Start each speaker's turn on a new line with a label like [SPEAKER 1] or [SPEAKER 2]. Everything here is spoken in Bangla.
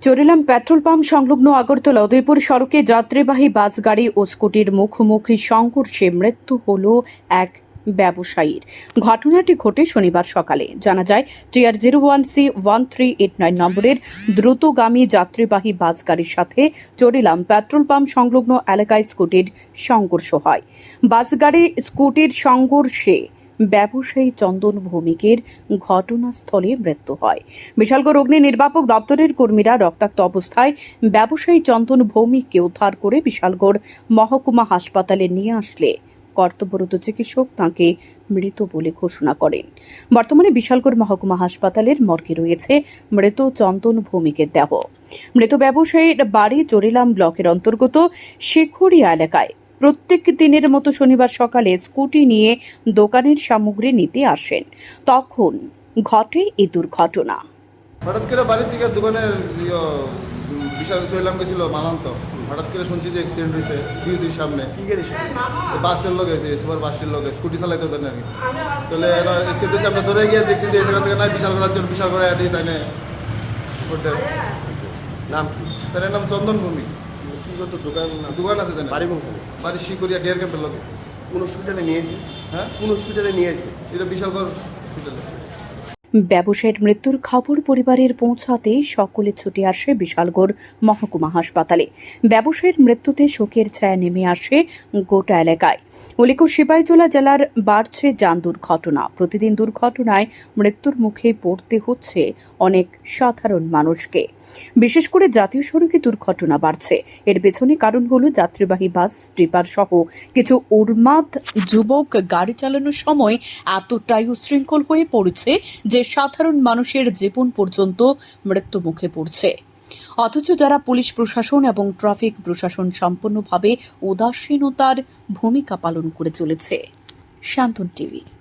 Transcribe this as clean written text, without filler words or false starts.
[SPEAKER 1] চরিলাম পেট্রোল পাম্প সংলগ্ন আগরতলা উদয়পুর সড়কে যাত্রীবাহী বাস গাড়ি ও স্কুটির মুখোমুখি সংঘর্ষে মৃত্যু হল এক ব্যবসায়ীর। ঘটনাটি ঘটে শনিবার সকালে। জানা যায়, TR01C1389 নম্বরের দ্রুতগামী যাত্রীবাহী বাস গাড়ির সাথে চরিলাম পেট্রোল পাম্প সংলগ্ন এলাকায় স্কুটির সংঘর্ষ হয়। বাস গাড়ি স্কুটির সংঘর্ষে ব্যবসায়ী চন্দন ভৌমিকের ঘটনাস্থলে মৃত্যু হয়। বিশালগড় অগ্নি নির্বাপক দপ্তরের কর্মীরা রক্তাক্ত অবস্থায় ব্যবসায়ী চন্দন ভৌমিককে উদ্ধার করে বিশালগড় মহকুমা হাসপাতালে নিয়ে আসলে কর্তব্যরত চিকিৎসক তাঁকে মৃত বলে ঘোষণা করেন। বর্তমানে বিশালগড় মহকুমা হাসপাতালের মর্গে রয়েছে মৃত চন্দন ভৌমিকের দেহ। মৃত ব্যবসায়ীর বাড়ি চরিলাম ব্লকের অন্তর্গত শেখরিয়া এলাকায়। প্রত্যেক দিনের মতো শনিবার সকালে স্কুটি নিয়ে দোকানের সামগ্রী নিতে আসেন, তখন ঘটে এই দুর্ঘটনা।
[SPEAKER 2] হঠাৎ করে বাড়ির দিকে দোকানের বিশাল চইলাম গেছিল মালান্ত। হঠাৎ করে শুনছি যে অ্যাক্সিডেন্ট হয়েছে বিউজির সামনে। কি গাড়ি? বাসের লোক হয়েছে, সুপার বাসের লোক, স্কুটি চালাইতে দেন আর কি। তাহলে অ্যাক্সিডেন্ট হয়েছে, আমরা ধরে গিয়ে দেখছি যে সেখান থেকে না বিশাল করার জন্য বিশাল করে দিই, তাই না? নাম তার নাম চন্দন ভূমি। কি করতো? দোকান আছে তাই না? বাড়ি শিকরিয়া ডিয়ার ক্যাম্পের লোকে।
[SPEAKER 3] কোন হসপিটালে নিয়ে এসে?
[SPEAKER 2] হ্যাঁ,
[SPEAKER 3] কোন হসপিটালে নিয়ে এসে?
[SPEAKER 2] এটা বিশালগড় হসপিটালে।
[SPEAKER 1] ব্যবসায়ীর মৃত্যুর খবর পরিবারের পৌঁছাতে সকলে ছুটে আসে বিশালগড় মহকুমা হাসপাতালে। ব্যবসায়ীর মৃত্যুতে শোকের ছায়া নেমে আসে গোটা এলাকায়। উল্লেখ্য, সিপাহীজলা জেলার বাড়ছে যান দুর্ঘটনা। প্রতিদিন দুর্ঘটনায় মৃত্যুর মুখে পড়তে হচ্ছে অনেক সাধারণ মানুষকে। বিশেষ করে জাতীয় সড়কে দুর্ঘটনা বাড়ছে। এর পেছনে কারণ হল যাত্রীবাহী বাস, স্লিপার সহ কিছু উন্মাদ যুবক গাড়ি চালানোর সময় এতটাই উশৃঙ্খল হয়ে পড়েছে যে সাধারণ মানুষের জীবন পর্যন্ত মৃত্যু মুখে পড়ছে। অথচ যারা পুলিশ প্রশাসন এবং ট্রাফিক প্রশাসন সম্পূর্ণভাবে উদাসীনতার ভূমিকা পালন করে চলেছে। শান্তন টিভি।